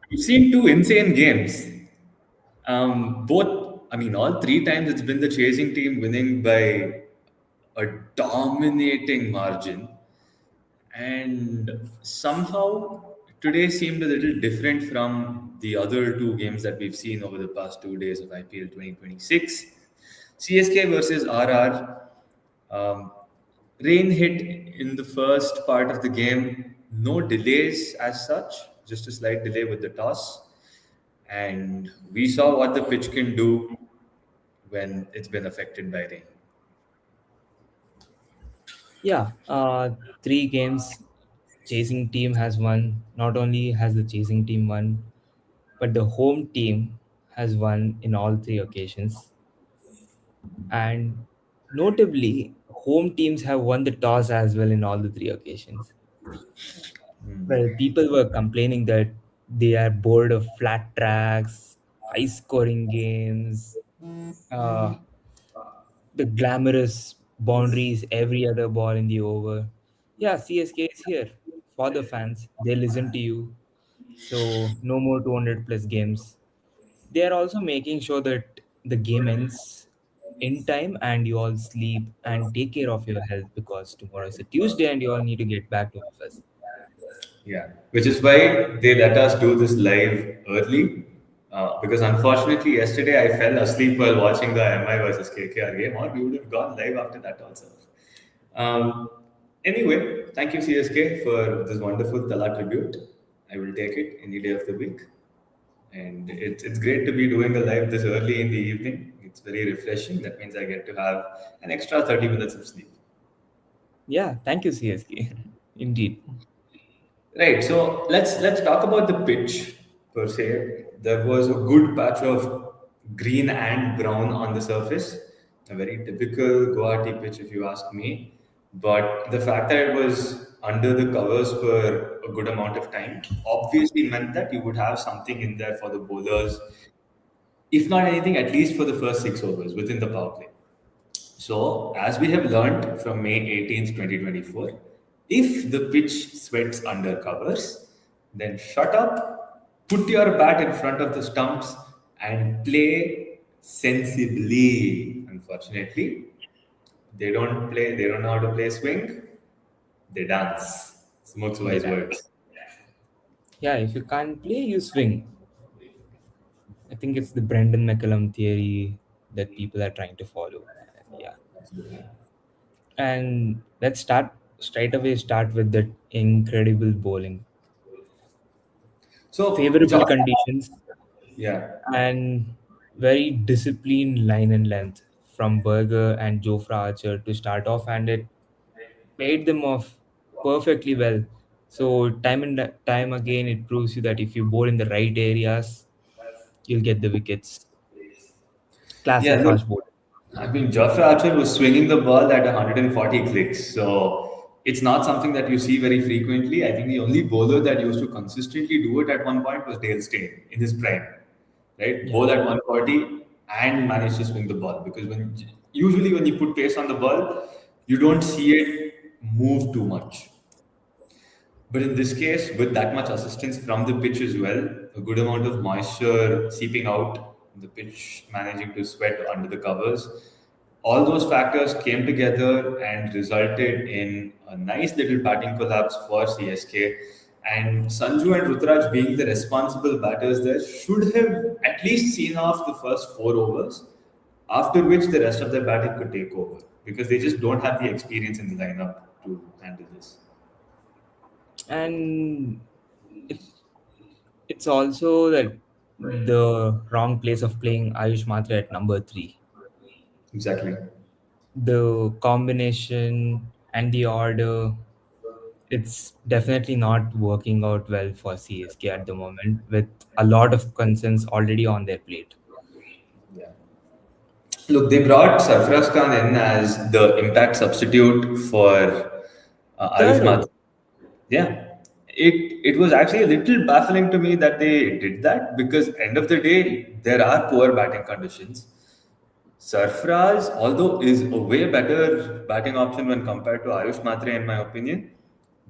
We've seen two insane games. All three times it's been the chasing team winning by a dominating margin. And somehow today seemed a little different from the other two games that we've seen over the past 2 days of IPL 2026. CSK versus RR. Um, Rain hit in the first part of the game, no delays as such, just a slight delay with the toss. And we saw what the pitch can do when it's been affected by rain. Yeah, three games chasing team has won. Not only has the chasing team won, but the home team has won in all three occasions. And notably, home teams have won the toss as well in all the three occasions. Well, people were complaining that they are bored of flat tracks, high scoring games, uh, the glamorous boundaries every other ball in the over. Yeah, CSK is here for the fans. They listen to you. So, no more 200 plus games. They are also making sure that the game ends in time and you all sleep and take care of your health because tomorrow is a Tuesday and you all need to get back to office. Yeah, which is why they let us do this live early. Because unfortunately, yesterday I fell asleep while watching the MI versus KKR game, or we would have gone live after that also. Um, anyway, thank you, CSK, for this wonderful Tala tribute. I will take it any day of the week. And it's great to be doing a live this early in the evening. It's very refreshing. That means I get to have an extra 30 minutes of sleep. Yeah, thank you, CSK. Indeed. Right. So let's talk about the pitch per se. There was a good patch of green and brown on the surface, a very typical Guwahati pitch, if you ask me. But the fact that it was under the covers for a good amount of time obviously meant that you would have something in there for the bowlers, if not anything, at least for the first 6 overs within the power play. So, as we have learned from May 18th, 2024, if the pitch sweats under covers, then shut up, put your bat in front of the stumps, and play sensibly. Unfortunately, they don't know how to play swing, they dance. Smooth's They wise dance. words. Yeah, if you can't play, you swing. I think it's the Brendan McCullum theory that people are trying to follow. Yeah. And let's start straight away, start with that incredible bowling. So, Favorable Josh, conditions yeah. and very disciplined line and length from Berger and Jofra Archer to start off, and it paid them off perfectly well. So time and time again, it proves you that if you bowl in the right areas, you'll get the wickets. Yeah, Classic look, fast bowling. Joffrey Archer was swinging the ball at 140 clicks, so it's not something that you see very frequently. I think the only bowler that used to consistently do it at one point was Dale Steyn in his prime, right? Yeah. Bowl at 140 and manage to swing the ball because usually when you put pace on the ball, you don't see it move too much. But in this case, with that much assistance from the pitch as well, a good amount of moisture seeping out, the pitch managing to sweat under the covers, all those factors came together and resulted in a nice little batting collapse for CSK. And Sanju and Rutraj, being the responsible batters there, should have at least seen off the first 4 overs, after which the rest of their batting could take over because they just don't have the experience in the lineup to handle this. And it's it's also that the wrong place of playing Ayush Matre at number three. Exactly. The combination and the order, it's definitely not working out well for CSK at the moment, with a lot of concerns already on their plate. Yeah. Look, they brought Sarfraz Khan in as the impact substitute for Ayush Third Mathur. over. Yeah. It was actually a little baffling to me that they did that because end of the day there are poor batting conditions. Sarfraz, although is a way better batting option when compared to Ayush Matre in my opinion,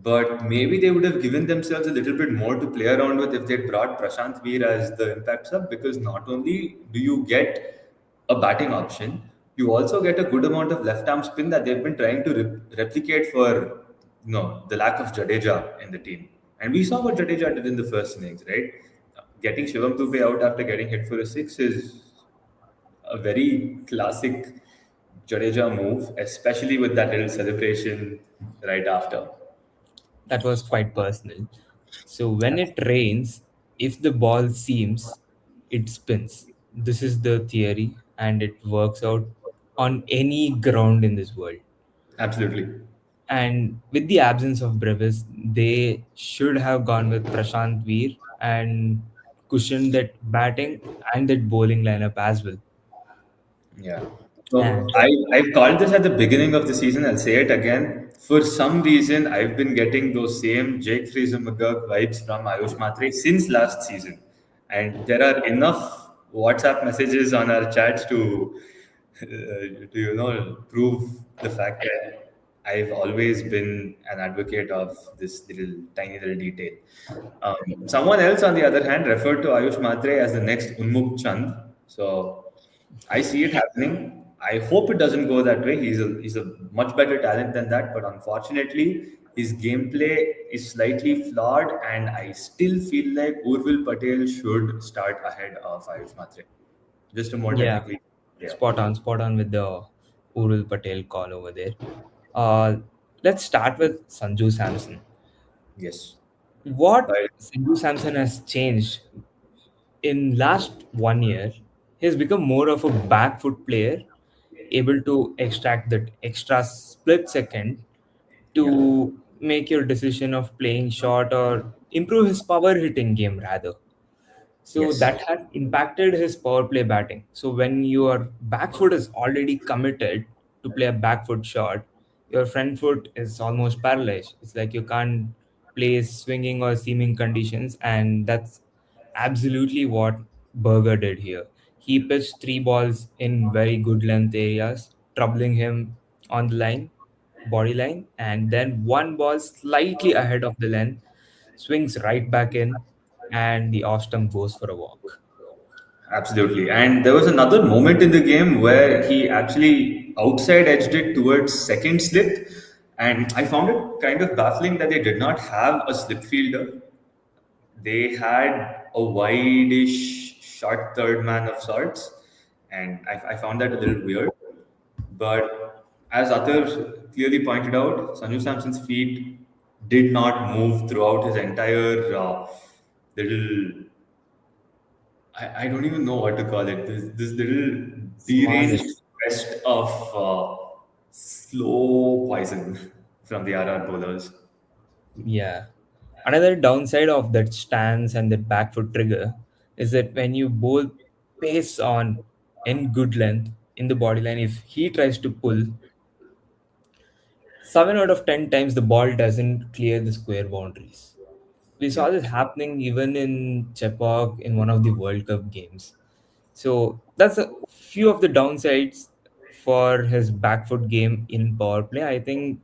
But maybe they would have given themselves a little bit more to play around with if they brought Prashant Veer as the impact sub, because not only do you get a batting option, you also get a good amount of left arm spin that they've been trying to replicate for the lack of Jadeja in the team. And we saw what Jadeja did in the first innings, right? Getting Shivam Dubey out after getting hit for a six is a very classic Jadeja move, especially with that little celebration right after. That was quite personal. So when it rains, if the ball seems, it spins. This is the theory, and it works out on any ground in this world. Absolutely. And with the absence of Brevis, they should have gone with Prashant Veer and cushioned that batting and that bowling lineup as well. Yeah. So And I called this at the beginning of the season. I'll say it again. For some reason, I've been getting those same Jake Freezer McGurk vibes from Ayush Matre since last season. And there are enough WhatsApp messages on our chats to prove the fact that I've always been an advocate of this little tiny little detail. Someone else, on the other hand, referred to Ayush Matre as the next Unmukh Chand. So I see it happening. I hope it doesn't go that way. He's a much better talent than that, but unfortunately, his gameplay is slightly flawed, and I still feel like Urvil Patel should start ahead of Ayush Matre. Just a more yeah, technically, yeah, spot on with the Urul Patel call over there. Uh, let's start with Sanju Samson. yes, What but Sanju Samson has changed in last 1 year, he has become more of a back foot player, able to extract that extra split second yeah, to make your decision of playing short or improve his power hitting game rather. So yes, that has impacted his power play batting. So when your back foot is already committed to play a back foot shot, your front foot is almost paralyzed. It's like you can't play swinging or seaming conditions, and that's absolutely what Berger did here. He pitched three balls in very good length areas, troubling him on the line, body line, and then one ball slightly ahead of the length, swings right back in, and the off stump goes for a walk. absolutely. And there was another moment in the game where he actually outside edged it towards second slip, and I found it kind of baffling that they did not have a slip fielder. They had a wide-ish short third man of sorts, and I found that a little weird. But as others clearly pointed out, Sanju Samson's feet did not move throughout his entire little. I don't even know what to call it. This little deranged Swannish. quest of slow poison from the RR bowlers. Yeah. Another downside of that stance and that back foot trigger is that when you both pace on in good length in the body line, if he tries to pull, 7 out of 10 times the ball doesn't clear the square boundaries. We Yeah. saw this happening even in Chepauk in one of the World Cup games. So that's a few of the downsides for his back foot game in power play. I think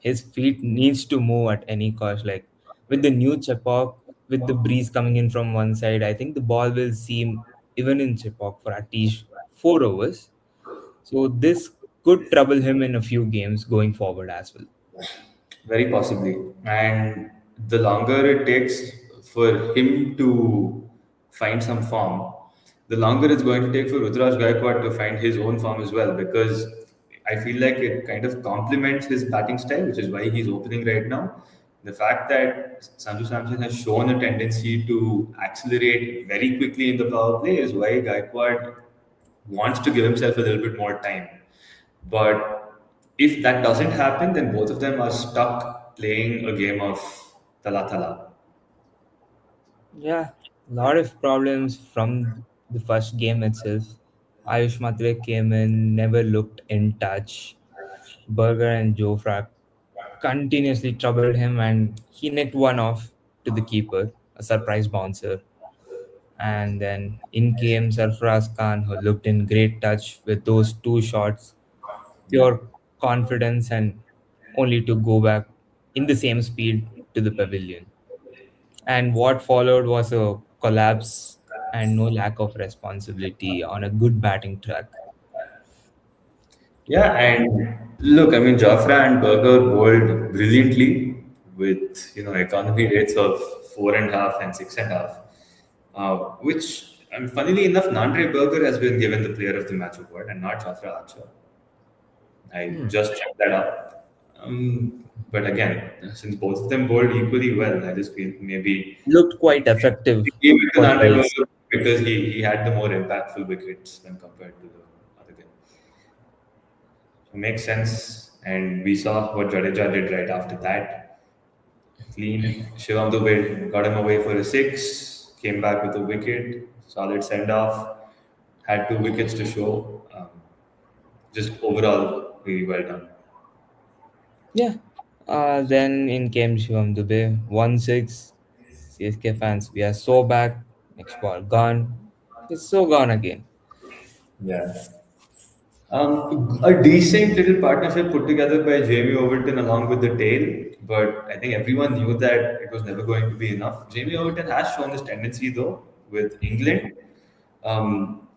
his feet needs to move at any cost. Like with the new Chepauk, with the breeze coming in from one side, I think the ball will seem even in Chepauk for at least 4 overs. So this could trouble him in a few games going forward as well. Very possibly. And the longer it takes for him to find some form, the longer it's going to take for Rudraj Gaikwad to find his own form as well. Because I feel like it kind of complements his batting style, which is why he's opening right now. The fact that Sanju Samson has shown a tendency to accelerate very quickly in the power play is why Gaikwad wants to give himself a little bit more time. But if that doesn't happen, then both of them are stuck playing a game of tala tala. Yeah, a lot of problems from the first game itself. Ayush Matre came in, never looked in touch. Berger and Jofra continuously troubled him, and he nicked one off to the keeper, a surprise bouncer. And then in came Sarfaraz Khan, who looked in great touch with those two shots, Yeah. pure confidence, and only to go back. in the same speed to the pavilion. And what followed was a collapse and no lack of responsibility on a good batting track. Yeah, and look, I mean, Jafra and Berger bowled brilliantly with economy rates of 4.5 and 6.5, which, and funnily enough, Nandre Berger has been given the Player of the Match award and not Jafra Archer. I Hmm. just checked that out. But again, since both of them bowled equally well, I just feel maybe Looked quite effective he gave it to for Nandre spells. Berger because he had the more impactful wickets when compared to the other guy. So makes sense. And we saw what Jadeja did right after that. Clean. Shivam Dubey got him away for a six, came back with a wicket, solid send off, had 2 wickets to show. Just overall, really well done. Yeah. Then in came Shivam Dubey, 1-6. CSK fans, we are so back. Next ball gone. It's so gone again. Yeah. A decent little partnership put together by Jamie Overton along with the tail, but I think everyone knew that it was never going to be enough. Jamie Overton has shown this tendency though with England.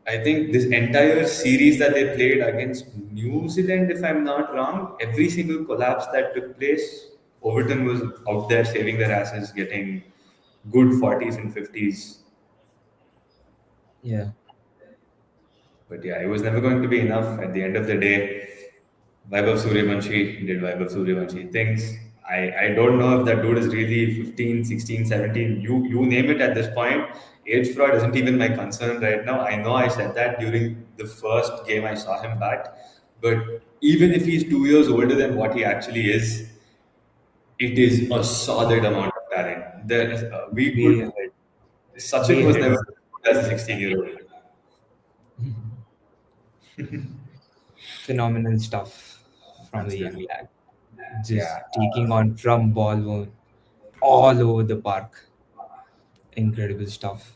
I think this entire series that they played against New Zealand, if I'm not wrong, every single collapse that took place, Overton was out there saving their asses, getting good 40s and 50s. Yeah. But yeah, it was never going to be enough. At the end of the day, Vaibhav Suryavanshi did Vaibhav Suryavanshi things. I don't know if that dude is really 15, 16, 17. You name it at this point. Age fraud isn't even my concern right now. I know I said that during the first game I saw him bat. But even if he's 2 years older than what he actually is, it is a solid amount of talent. We Way could. ahead. Sachin Way was ahead never of good as a 16-year-old. phenomenal stuff from the young Absolutely. lad. Yeah. Just taking on from ball all over the park. Incredible stuff.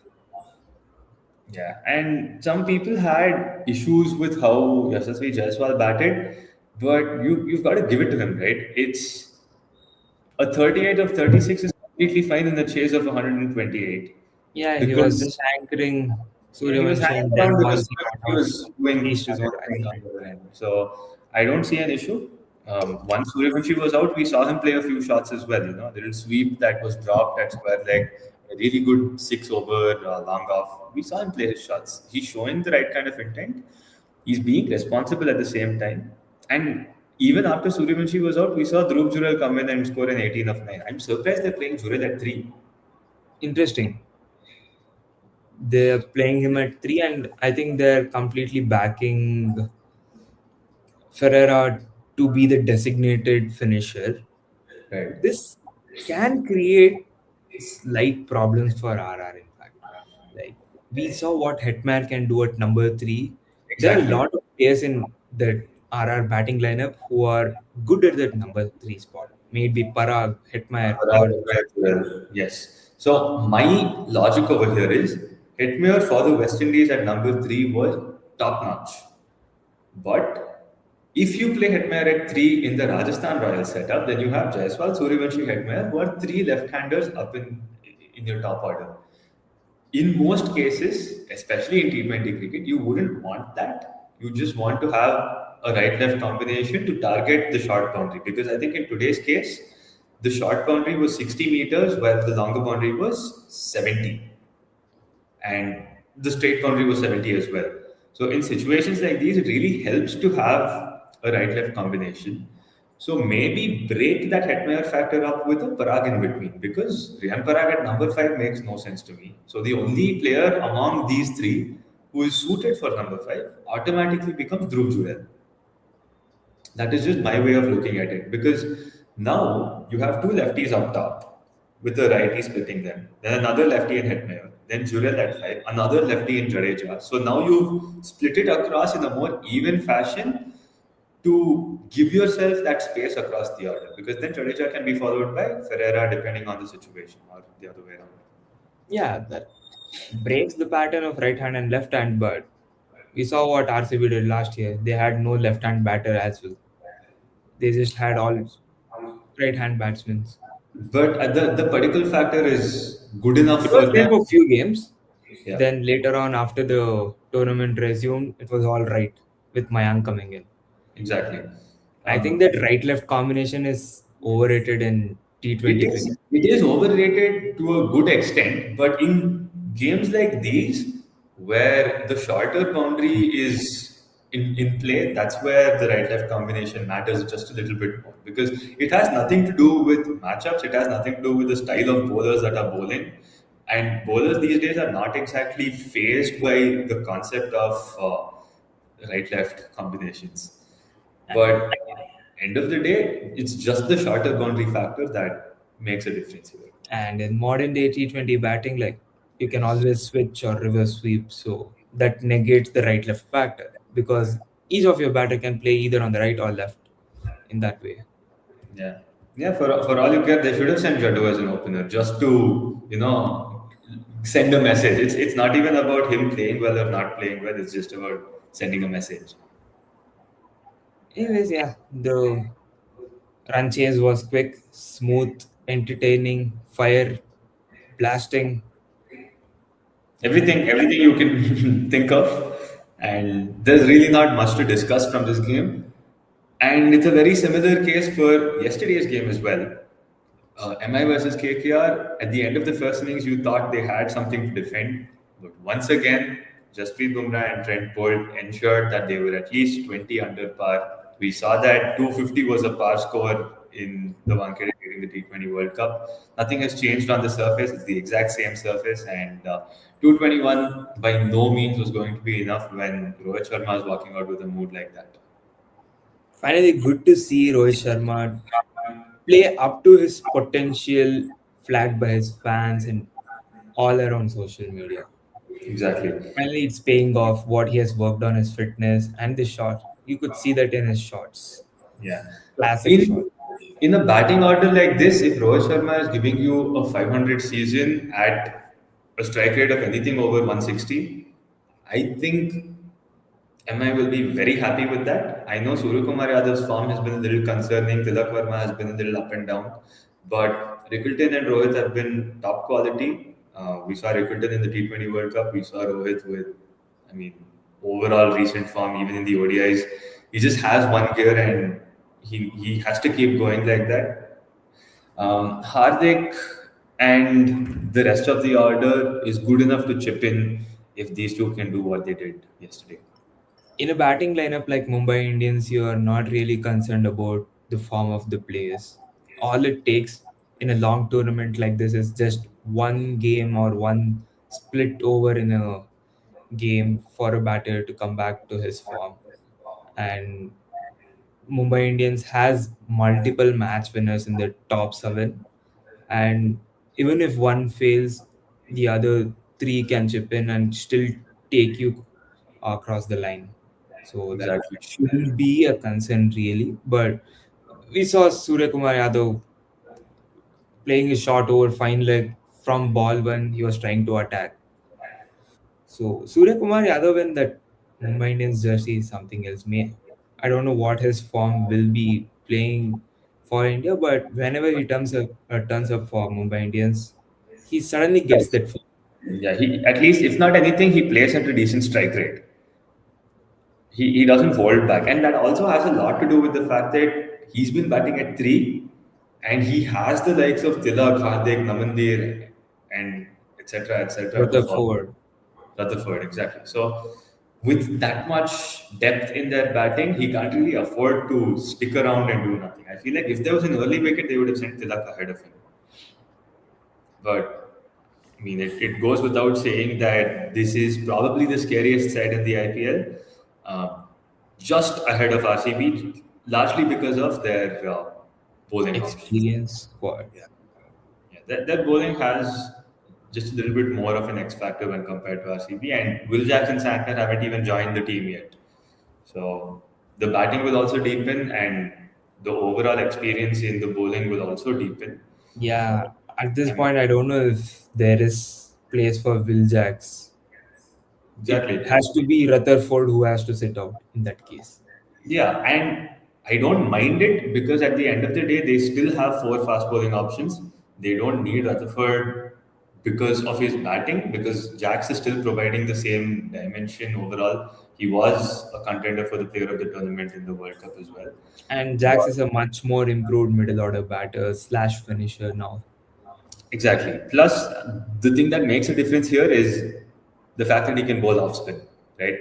Yeah, and some people had issues with how Yashasvi Jaiswal batted, but you've got to give it to him, right? It's a 38 of 36 is completely fine in the chase of 128 Yeah, he was because just anchoring he was Suryavanshi, hanging and then around once because he got he out, was doing he his own started thing rising. on the other end. So I don't see an issue. Once Suryavanshi was out, we saw him play a few shots as well. A little sweep that was dropped at square leg, a really good six over long off. We saw him play his shots. He's showing the right kind of intent. He's being responsible at the same time. And even after Suryavanshi was out, we saw Dhruv Jurel come in and score an 18 of 9. I'm surprised they're playing Jurel at 3. Interesting. They're playing him at three, and I think they're completely backing Ferreira to be the designated finisher. Right. This can create slight problems for RR, in fact. Like, we saw what Hetman can do at number three. There are a Exactly. lot of players in the RR batting lineup who are good at that number three spot. Maybe Parag, Hetmeyer, or Well, yes. So my logic over here is Hetmyer for the West Indies at number 3 was top notch. But if you play Hetmyer at 3 in the Rajasthan Royals setup, then you have Jaiswal, Suryavanshi, Hetmyer, who are three left-handers up in your top order. In most cases, especially in T20 cricket, you wouldn't want that. You just want to have a right left combination to target the short boundary. Because I think in today's case, the short boundary was 60 meters, while the longer boundary was 70, and the straight boundary was 70 as well. So in situations like these, it really helps to have a right left combination. So maybe break that Hetmeyer factor up with a Parag in between, because Riyan Parag at number 5 makes no sense to me. So the only player among these three who is suited for number 5 automatically becomes Dhruv Jurel. That is just my way of looking at it, because now you have two lefties up top with the righty splitting them, then another lefty in Hetmeyer, then Jurel at 5, another lefty in Jadeja. So now you've split it across in a more even fashion to give yourself that space across the order, because then Jadeja can be followed by Ferreira depending on the situation, or the other way around. yeah, that breaks the pattern of right hand and left hand. But we saw what RCB did last year. They had no left hand batter as well. They just had all right-hand batsmen. But the particle factor is good It enough was for there them. for few games. Yeah, Then later on, after the tournament resumed, it was all right with Mayank coming in. exactly. I think Um, that right-left combination is overrated in It T20 is cricket. it is overrated to a good extent, but in games like these, where the shorter boundary is in play, that's where the right-left combination matters just a little bit more because it has nothing to do with matchups. It has nothing to do with the style of bowlers that are bowling, and bowlers these days are not exactly phased by the concept of right-left combinations. But end of the day, it's just the shorter boundary factor that makes a difference here. And in modern day T20 batting, like you can always switch or reverse sweep, so that negates the right left factor because each of your batter can play either on the right or left in that way. Yeah, yeah. For all you care, they should have sent Jadot as an opener just to send a message. It's not even about him playing well or not playing well. It's just about sending a message. Anyways, yeah, the run chase was quick, smooth, entertaining, fire blasting. Everything you can think of, and there's really not much to discuss from this game. And it's a very similar case for yesterday's game as well. MI versus KKR, at the end of the first innings, you thought they had something to defend. But once again, Jasprit Bumrah and Trent Bolt ensured that they were at least 20 under par. We saw that 250 was a par score in the Wankhede during the T20 World Cup. Nothing has changed on the surface. It's the exact same surface. And 221 by no means was going to be enough when Rohit Sharma is walking out with a mood like that. Finally, good to see Rohit Sharma play up to his potential, flagged by his fans and all around social media. Exactly. Finally, it's paying off what he has worked on his fitness and the shot. You could see that in his shots. Yeah. Classic shot. In in a batting order like this, if Rohit Sharma is giving you a 500 season at a strike rate of anything over 160, I think MI will be very happy with that. I know Suryakumar Yadav's form has been a little concerning. Tilak Verma has been a little up and down. But Rickleton and Rohit have been top quality. We saw Rickleton in the T20 World Cup. We saw Rohit with, I mean, overall recent form, even in the ODIs. He just has one gear and he has to keep going like that. Hardik and the rest of the order is good enough to chip in if these two can do what they did yesterday. In a batting lineup like Mumbai Indians, you are not really concerned about the form of the players. All it takes in a long tournament like this is just one game or one split over in a game for a batter to come back to his form. And Mumbai Indians has multiple match winners in the top seven, and even if one fails, the other three can chip in and still take you across the line. So that Exactly. shouldn't be a concern really. But we saw Surya Kumar Yadav playing his shot over fine leg from ball when he was trying to attack. So Surya Kumar Yadav in that Mumbai Indians jersey is something else. I don't know what his form will be playing for India, but whenever he turns up for Mumbai Indians, he suddenly gets that form. Yeah, he at least, if not anything, he plays at a decent strike rate. He doesn't hold back, and that also has a lot to do with the fact that he's been batting at three, and he has the likes of Tilak, Hardik, Namandir, and etc. to follow. Rutherford. Rutherford, exactly. So, with that much depth in their batting, he can't really afford to stick around and do nothing. I feel like if there was an early wicket, they would have sent Tilak ahead of him. But I mean, it goes without saying that this is probably the scariest side in the IPL, just ahead of RCB, largely because of their bowling options. Experience squad. Yeah, that bowling has just a little bit more of an X factor when compared to RCB, and Will Jackson Santner haven't even joined the team yet. So the batting will also deepen, and the overall experience in the bowling will also deepen. Yeah, at this I mean, point, I don't know if there is place for Will Jacks. It exactly. has to be Rutherford who has to sit out in that case. Yeah, and I don't mind it because at the end of the day, they still have four fast bowling options. They don't need Rutherford because of his batting, because Jax is still providing the same dimension overall. He was a contender for the player of the tournament in the World Cup as well. And Jax is a much more improved middle order batter slash finisher now. Exactly. Plus, the thing that makes a difference here is the fact that he can bowl off spin, right?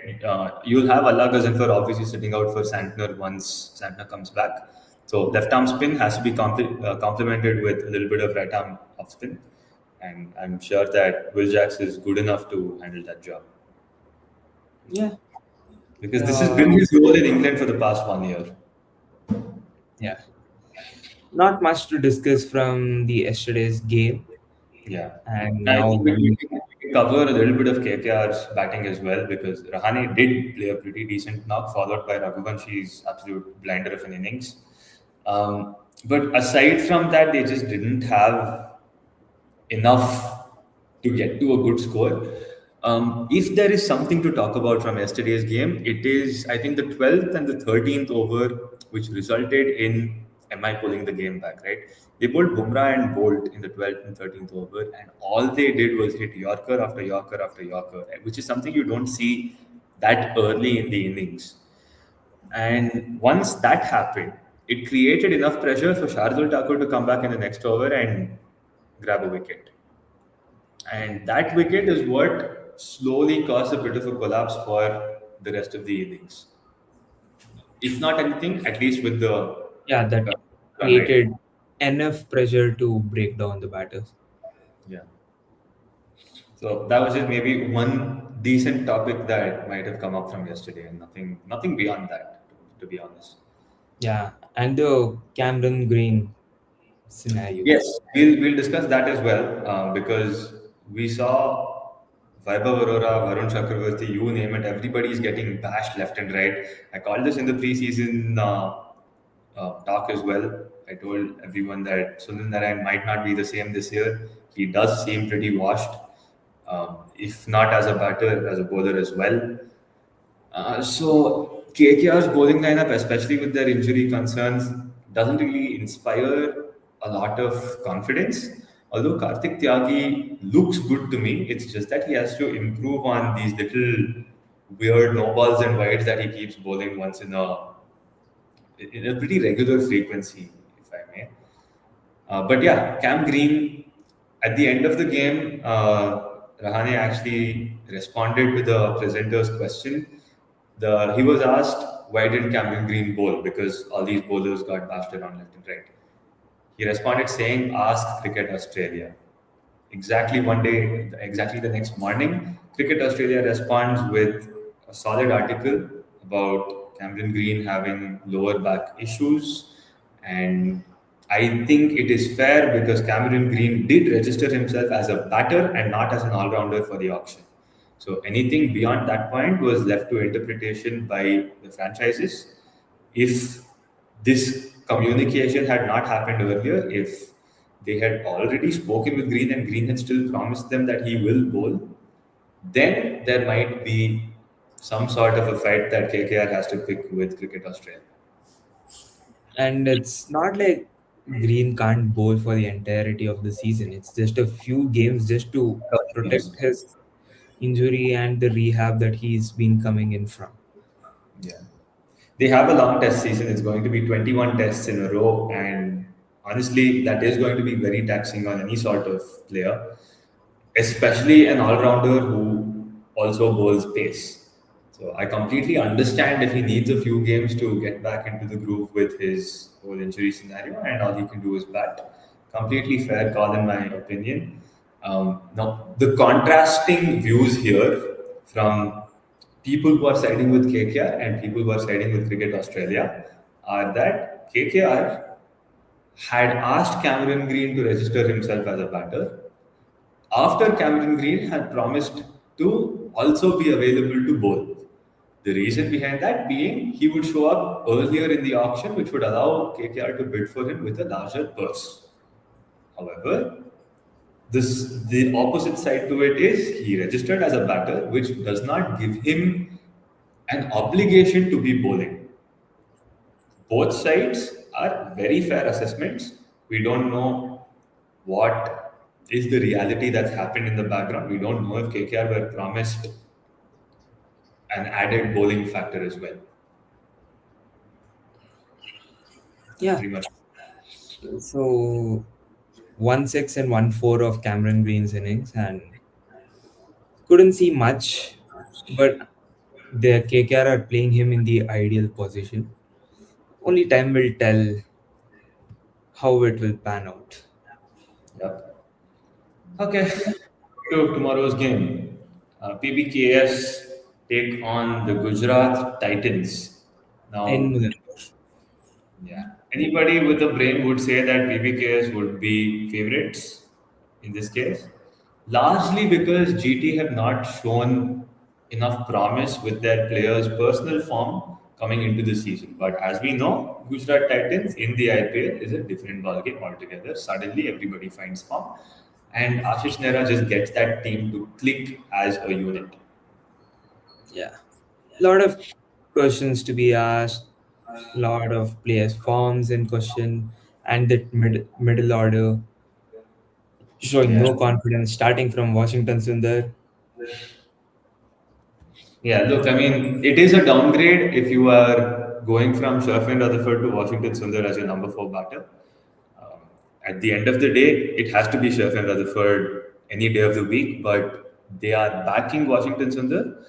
You'll have Allah Ghazanfar obviously sitting out for Santner once Santner comes back. So left arm spin has to be complemented with a little bit of right arm off spin, and I'm sure that Will Jacks is good enough to handle that job Yeah. because this has been Uh, his role in England for the past 1 year. yeah. Not much to discuss from the yesterday's game. Yeah. And I now think we moving. can, we can cover a little bit of KKR's batting as well because Rahane did play a pretty decent knock, followed by Raghuvanshi's absolute blinder of an innings. But aside from that, they just didn't have enough to get to a good score. If there is something to talk about from yesterday's game, it is, I think, the 12th and the 13th over, which resulted in MI pulling the game back, right? They bowled Bumrah and Bolt in the 12th and 13th over, and all they did was hit Yorker after Yorker after Yorker, which is something you don't see that early in the innings. And once that happened, it created enough pressure for Shardul Thakur to come back in the next over and grab a wicket. And that wicket is what slowly caused a bit of a collapse for the rest of the innings. If not anything, at least with the Yeah, that run rate. created enough pressure to break down the batters. Yeah. So that was just maybe one decent topic that might have come up from yesterday, and nothing beyond that, to be honest. Yeah, and the Cameron Green scenario. Yes, we'll discuss that as well because we saw Vaibhav Arora, Varun Chakravarti, you name it, everybody's getting bashed left and right. I called this in the preseason talk as well. I told everyone that Sunil Narayan might not be the same this year. He does seem pretty washed, if not as a batter, as a bowler as well. So KKR's bowling lineup, especially with their injury concerns, doesn't really inspire a lot of confidence. Although Karthik Tyagi looks good to me, it's just that he has to improve on these little weird no balls and wides that he keeps bowling once in a pretty regular frequency, if I may. But yeah, Cam Green, at the end of the game, Rahane actually responded to the presenter's question. He was asked, why didn't Cameron Green bowl? Because all these bowlers got bashed around left and right. He responded saying, ask Cricket Australia. Exactly one day, exactly the next morning, Cricket Australia responds with a solid article about Cameron Green having lower back issues. And I think it is fair because Cameron Green did register himself as a batter and not as an all rounder for the auction. So anything beyond that point was left to interpretation by the franchises. If this communication had not happened earlier, if they had already spoken with Green and Green had still promised them that he will bowl, then there might be some sort of a fight that KKR has to pick with Cricket Australia. And it's not like Green can't bowl for the entirety of the season. It's just a few games just to Games. protect his injury and the rehab that he's been coming in from. Yeah. They have a long test season. It's going to be 21 tests in a row. And honestly, that is going to be very taxing on any sort of player, especially an all rounder who also bowls pace. So I completely understand if he needs a few games to get back into the groove with his whole injury scenario, and all he can do is bat. Completely fair call, in my opinion. Now, the contrasting views here from people who are siding with KKR and people who are siding with Cricket Australia are that KKR had asked Cameron Green to register himself as a batter after Cameron Green had promised to also be available to bowl. The reason behind that being he would show up earlier in the auction, which would allow KKR to bid for him with a larger purse. However, the opposite side to it is he registered as a batter, which does not give him an obligation to be bowling. both sides are very fair assessments. We don't know what is the reality that's happened in the background. We don't know if KKR were promised an added bowling factor as well. Yeah. Pretty much. So 1-6 and 1-4 of Cameron Green's innings, and couldn't see much, but the KKR are playing him in the ideal position. Only time will tell how it will pan out. Yep. Okay. To tomorrow's game. PBKS take on the Gujarat Titans. In Now, Muzaffarpur. yeah. Anybody with a brain would say that BBKS would be favorites in this case, largely because GT have not shown enough promise with their players' personal form coming into the season. But as we know, Gujarat Titans in the IPL is a different ballgame altogether. Suddenly, everybody finds form, and Ashish Nehra just gets that team to click as a unit. Yeah. Lot of questions to be asked, lot of players' forms in question, and that middle order showing Yeah. no confidence, starting from Washington Sundar. Yeah, look, I mean, it is a downgrade if you are going from Sherfin Rutherford to Washington Sundar as your number four batter. Um, at the end of the day, it has to be Sherfin Rutherford any day of the week, but they are backing Washington Sundar,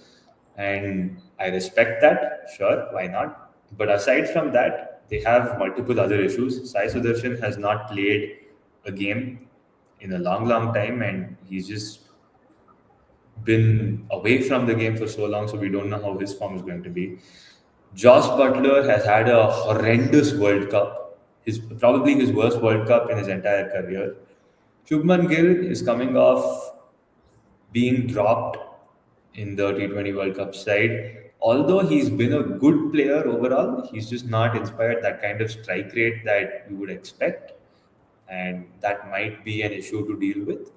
and I respect that. Sure, why not? But aside from that, they have multiple other issues. Sai Sudarshan has not played a game in a long, long time, and he's just been away from the game for so long, so we don't know how his form is going to be. Josh Butler has had a horrendous World Cup, his probably his worst World Cup in his entire career. Shubman Gill is coming off being dropped in the T20 World Cup side. Although he's been a good player overall, he's just not inspired that kind of strike rate that you would expect, and that might be an issue to deal with.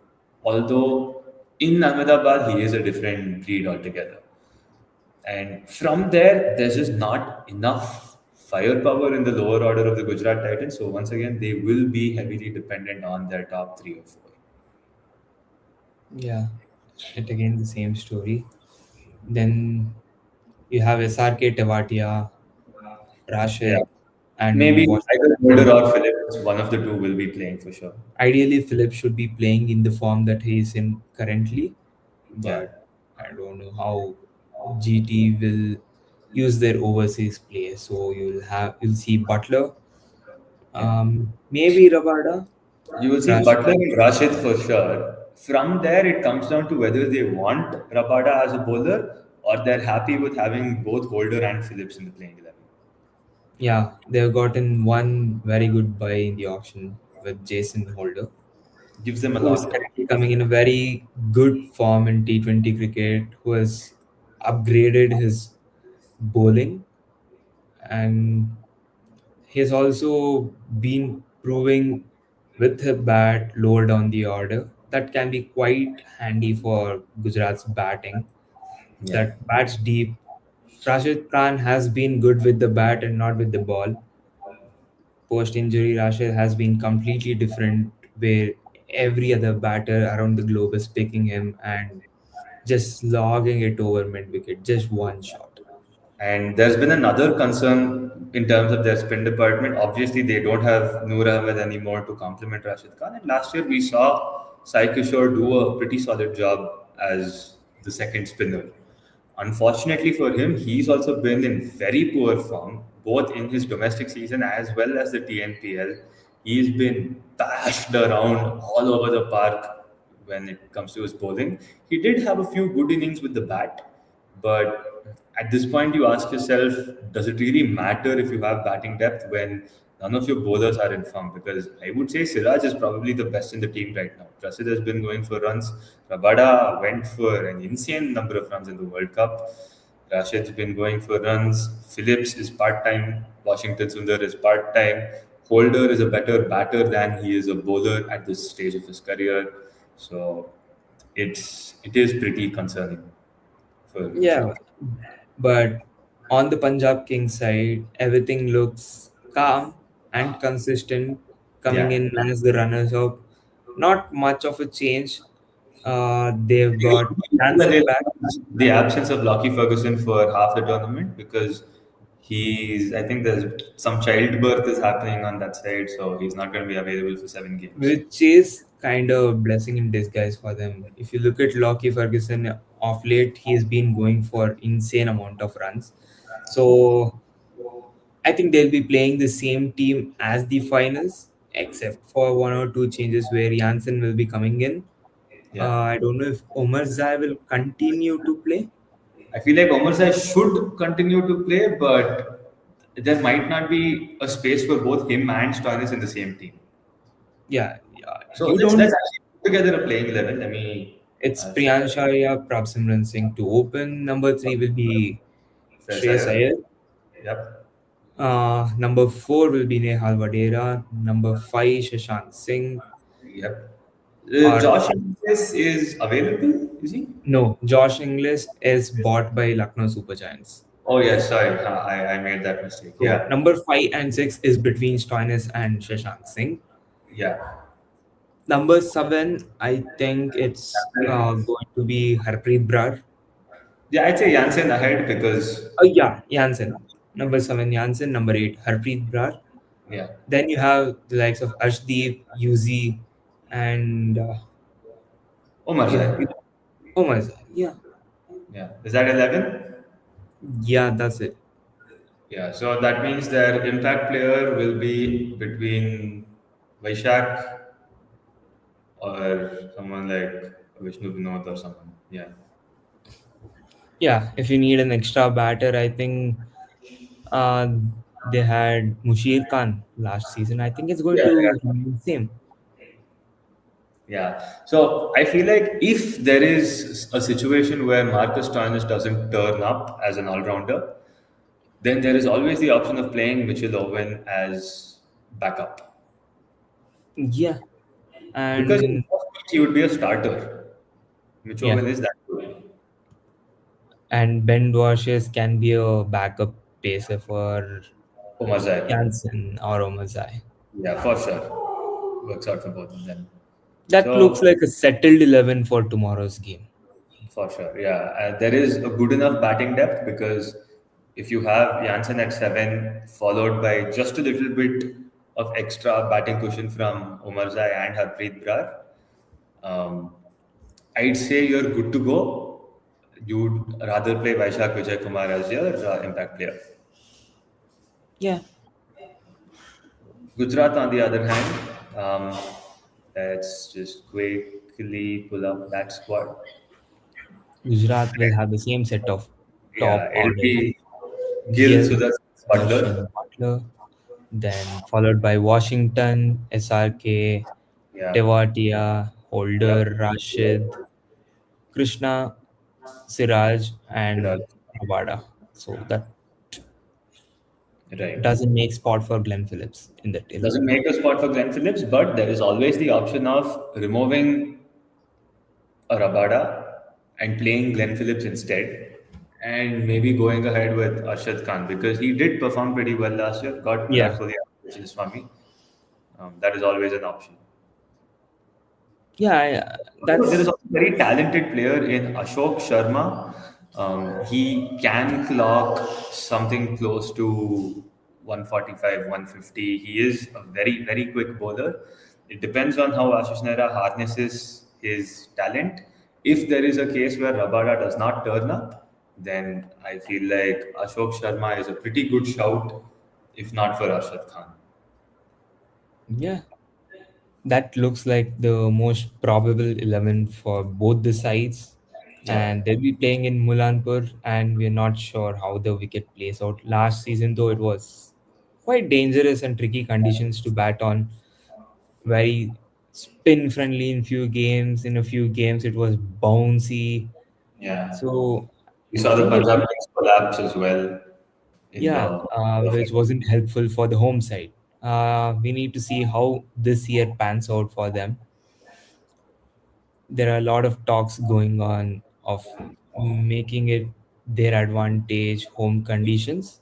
Although in Ahmedabad, he is a different breed altogether. And from there, there's just not enough firepower in the lower order of the Gujarat Titans. So once again, they will be heavily dependent on their top three or four. Yeah, it again the same story. Then you have SRK Tewatia, Yeah. Rashid, and Maybe either Holder Washington. or Phillips, one of the two will be playing for sure. Ideally, Phillips should be playing in the form that he is in currently, Yeah. but I don't know how GT will use their overseas players. So you'll see Butler, Yeah. maybe Rabada, You will see Rashid. Butler and Rashid for sure. From there, it comes down to whether they want Rabada as a bowler or they're happy with having both Holder and Phillips in the playing 11. Yeah, they've gotten one very good buy in the auction with Jason Holder, Gives them a who is lot. currently coming in a very good form in T20 cricket, who has upgraded his bowling, and he's also been proving with her bat lower down the order that can be quite handy for Gujarat's batting. Yeah. That bats deep. Rashid Khan has been good with the bat and not with the ball. Post injury, Rashid has been completely different, where every other batter around the globe is picking him and just logging it over mid wicket, just one shot. And there's been another concern in terms of their spin department. Obviously, they don't have Noor Ahmed anymore to complement Rashid Khan. And last year, we saw Sai Kishore do a pretty solid job as the second spinner. Unfortunately for him, he's also been in very poor form, both in his domestic season as well as the TNPL. He's been bashed around all over the park when it comes to his bowling. He did have a few good innings with the bat, but at this point, you ask yourself, does it really matter if you have batting depth when none of your bowlers are in form? Because I would say Siraj is probably the best in the team right now. Prasid has been going for runs. Rabada went for an insane number of runs in the World Cup. Rashid's been going for runs. Phillips is part time. Washington Sundar is part time. Holder is a better batter than he is a bowler at this stage of his career. So it is pretty concerning for Yeah, Gujarat. but on the Punjab Kings side, everything looks calm and consistent, coming Yeah. in as the runners up. Not much of a change. They've brought That Jansen they'll back. have the absence of Lockie Ferguson for half the tournament because I think there's some childbirth is happening on that side, so he's not going to be available for 7 games. Which is kind of a blessing in disguise for them. If you look at Lockie Ferguson of late, he's been going for insane amount of runs. So I think they'll be playing the same team as the finals, except for one or two changes where Janssen will be coming in. Yeah. I don't know if Omar Zai will continue to play. I feel like Omersai should continue to play, but there might not be a space for both him and Stoinis in the same team. Yeah, yeah. So You let's don't. actually put together a playing 11. Let me It's share Priyanshaya Prabhsimran Singh to open. Number three will be Shreyas Fair. Iyer. Yep. Number four will be Nehal Vadera. Number five, Shashank Singh. Yep. Or Josh is available, is he? no, Josh Inglis is bought by Lucknow Super Giants. Oh yes, sorry, I made that mistake. So Yeah, number five and six is between Stoinis and Shashank Singh. yeah, Number seven, I think it's going to be Harpreet Brar. yeah. I'd say Jansen ahead because Oh yeah, Jansen. Number seven, Jansen. Number eight, Harpreet Brar. yeah, Then you have the likes of Arshdeep, Yuzi, and Omar yeah, Zai. oh my God, yeah, Yeah, is that 11? yeah, that's it. Yeah, so that means their impact player will be between Vaishak or someone like Vishnu Vinod or someone. Yeah, Yeah, if you need an extra batter, I think uh, they had Mushir Khan last season. I think it's going yeah, to yeah. remain the same. Yeah. So I feel like if there is a situation where Marcus Stoinis doesn't turn up as an all-rounder, then there is always the option of playing Mitchell Owen as backup. Yeah, Because in and most teams he would be a starter. Mitch yeah, Owen is that good. and Ben Dwarshes can be a backup pacer for Omazai. Jansen or Omazai. Yeah, for sure. Works out for both of them. That looks So like a settled 11 for tomorrow's game. for sure, yeah. There is a good enough batting depth because if you have Janssen at 7, followed by just a little bit of extra batting cushion from Omarzai and Harpreet Brar, um, I'd say you're good to go. You'd rather play Vaishak Vijay Kumar as your impact player. Yeah, Gujarat, on the other hand, let's just quickly pull up that squad. Gujarat will have the same set of Yeah, top it'll order. be Gill, Gill, Sudarshan, Butler. Sudarshan, Butler, then followed by Washington, SRK, Yeah, Tewatia, yep. Holder, Rashid, Krishna, Siraj, Siraj. and Rabada. So that Right. doesn't make spot for Glenn Phillips in that 11. Doesn't make a spot for Glenn Phillips, but there is always the option of removing a Rabada and playing Glenn Phillips instead, and maybe going ahead with Arshad Khan because he did perform pretty well last year. Got Yeah, rightfully appreciated for me. That is always an option. yeah, There is that's also a very talented player in Ashok Sharma. He can clock something close to 145, 150. He is a very, very quick bowler. It depends on how Ashish Nehra harnesses his talent. If there is a case where Rabada does not turn up, then I feel like Ashok Sharma is a pretty good shout, if not for Arshad Khan. yeah. That looks like the most probable 11 for both the sides. Yeah. And they'll be playing in Mulanpur, and we're not sure how the wicket plays out. Last season, though, it was quite dangerous and tricky conditions to bat on. Very spin friendly in few games. In a few games, it was bouncy. Yeah. So We I saw the think Punjab Kings collapse as well in yeah, the which wasn't helpful for the home side. We need to see how this year pans out for them. There are a lot of talks going on of making it their advantage home conditions.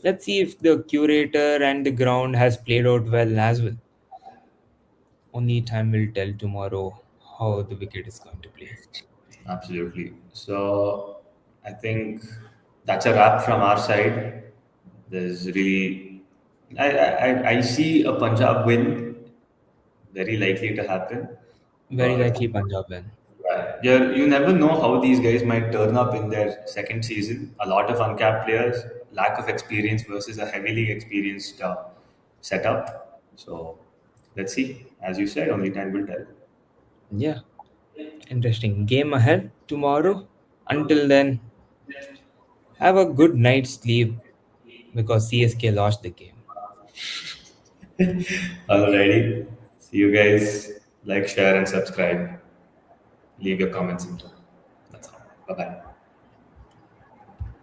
Let's see if the curator and the ground has played out well as well. Only time will tell tomorrow how the wicket is going to play. Absolutely. So I think that's a wrap from our side. There's really, I see a Punjab win very likely to happen, Very but likely Punjab win. you never know how these guys might turn up in their second season. A lot of uncapped players, lack of experience versus a heavily experienced setup. So let's see. As you said, only time will tell. Yeah, interesting. Game ahead tomorrow. Until then, have a good night's sleep because CSK lost the game. Alrighty. See you guys. Like, share, and subscribe. Leave your comments in. That's all. Bye bye.